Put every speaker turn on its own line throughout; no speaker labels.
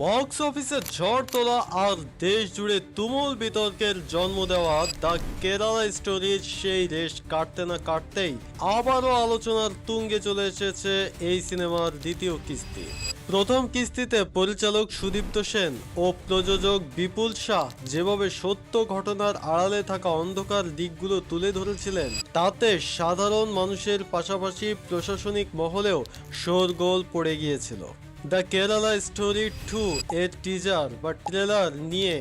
Box অফিসে ঝড় তোলা আর দেশ জুড়ে তুমুল বিতর্কের জন্ম দেওয়া দ্য কেরালা স্টোরির সেই রেশ কাটতে না কাটতেই আবারও আলোচনার তুঙ্গে চলে এসেছে এই সিনেমার দ্বিতীয় কিস্তি। প্রথম কিস্তিতে পরিচালক সুদীপ্ত সেন ও প্রযোজক বিপুল শাহ যেভাবে সত্য ঘটনার আড়ালে থাকা অন্ধকার দিকগুলো তুলে ধরেছিলেন, তাতে সাধারণ মানুষের পাশাপাশি প্রশাসনিক মহলেও শোরগোল পড়ে গিয়েছিল। দ্য কেরালা স্টোরি 2 এর টিজার বা ট্রেলার নিয়ে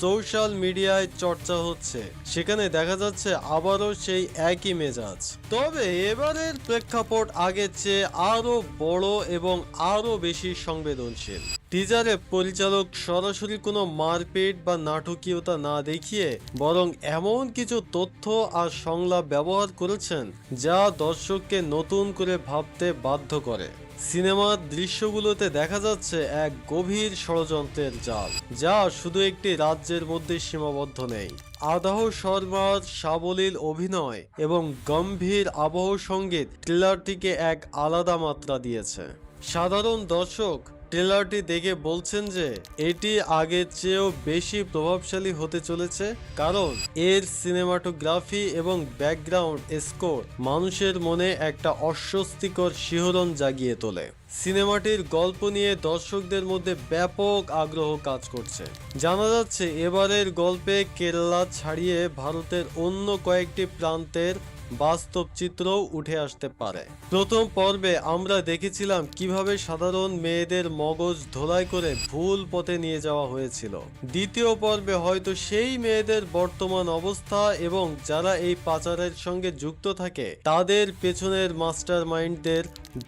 সোশ্যাল মিডিয়ায় চর্চা হচ্ছে। সেখানে দেখা যাচ্ছে আবারও সেই একই মেজাজ, তবে এবারের প্রেক্ষাপট আগের চেয়ে আরো বড় এবং আরো বেশি সংবেদনশীল। টিজারে পরিচালক সরাসরি কোনো মারপিট বা নাটকীয়তা না দেখিয়ে বরং এমন কিছু তথ্য আর সংলাপ ব্যবহার করেছেন যা দর্শককে নতুন করে ভাবতে বাধ্য করে। সিনেমার দৃশ্যগুলোতে দেখা যাচ্ছে এক গভীর ষড়যন্ত্রের জাল, যা শুধু একটি রাজ্যের মধ্যে সীমাবদ্ধ নেই। আদাহ শর্মার সাবলীল অভিনয় এবং গম্ভীর আবহ সঙ্গীত ট্রেলারটিকে এক আলাদা মাত্রা দিয়েছে। সাধারণ দর্শক ট্রেলারটি দেখে বলছেন যে এটি আগের চেয়েও বেশি প্রভাবশালী হতে চলেছে, কারণ এর সিনেমাটোগ্রাফি এবং ব্যাকগ্রাউন্ড স্কোর মানুষের মনে একটা অস্বস্তিকর শিহরণ জাগিয়ে তোলে। সিনেমাটির গল্প নিয়ে দর্শকদের মধ্যে ব্যাপক আগ্রহ কাজ করছে। জানা যাচ্ছে এবারের গল্পে কেরালা ছাড়িয়ে ভারতের অন্য কয়েকটি প্রান্তের বাস্তব চিত্রও উঠে আসতে পারে। প্রথম পর্বে আমরা দেখেছিলাম কিভাবে সাধারণ মেয়েদের মগজ ধোলাই করে ভুল পথে নিয়ে যাওয়া হয়েছিল। দ্বিতীয় পর্বে হয়তো সেই মেয়েদের বর্তমান অবস্থা এবং যারা এই পাচারের সঙ্গে যুক্ত থাকে তাদের পেছনের মাস্টার মাইন্ডদের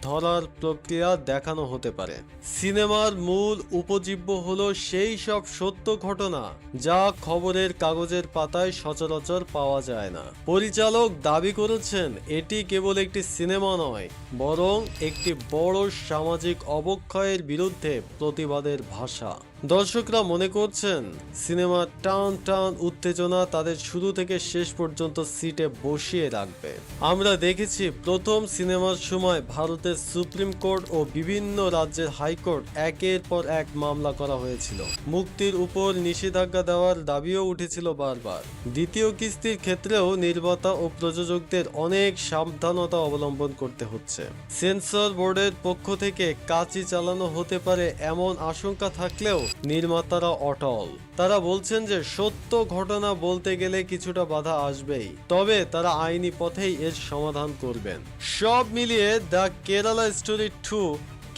ধরার প্রক্রিয়া দেখানো হতে পারে। সিনেমার মূল উপজীব্য হলো সেই সব সত্য ঘটনা যা খবরের কাগজের পাতায় সচরাচর পাওয়া যায় না। পরিচালক দাবি করেছেন এটি কেবল একটি সিনেমা নয়, বরং একটি বড় সামাজিক অবক্ষয়ের বিরুদ্ধে প্রতিবাদের ভাষা। দর্শকরা মনে করছেন সিনেমার টান টান উত্তেজনা তাদের শুরু থেকে শেষ পর্যন্ত সিটে বসিয়ে রাখবে। আমরা দেখেছি প্রথম সিনেমার সময় ভারতের সুপ্রিম কোর্ট ও বিভিন্ন রাজ্যের হাইকোর্ট একের পর এক মামলা করা হয়েছিল। মুক্তির উপর নিষেধাজ্ঞা দেওয়ার দাবিও উঠেছিল বারবার। দ্বিতীয় কিস্তির ক্ষেত্রেও নির্মাতা ও প্রযোজকদের অনেক সাবধানতা অবলম্বন করতে হচ্ছে। সেন্সর বোর্ডের পক্ষ থেকে কাঁচি চালানো হতে পারে এমন আশঙ্কা থাকলেও নির্মাতারা অটল। তারা বলছেন যে সত্য ঘটনা বলতে গেলে কিছুটা বাধা আসবেই, তবে তারা আইনি পথেই এর সমাধান করবেন। সব মিলিয়ে দ্য কেরালা স্টোরি 2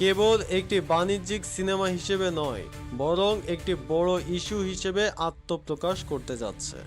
কেবল একটি বাণিজ্যিক সিনেমা হিসেবে নয়, বরং একটি বড় ইস্যু হিসেবে আত্মপ্রকাশ করতে যাচ্ছে।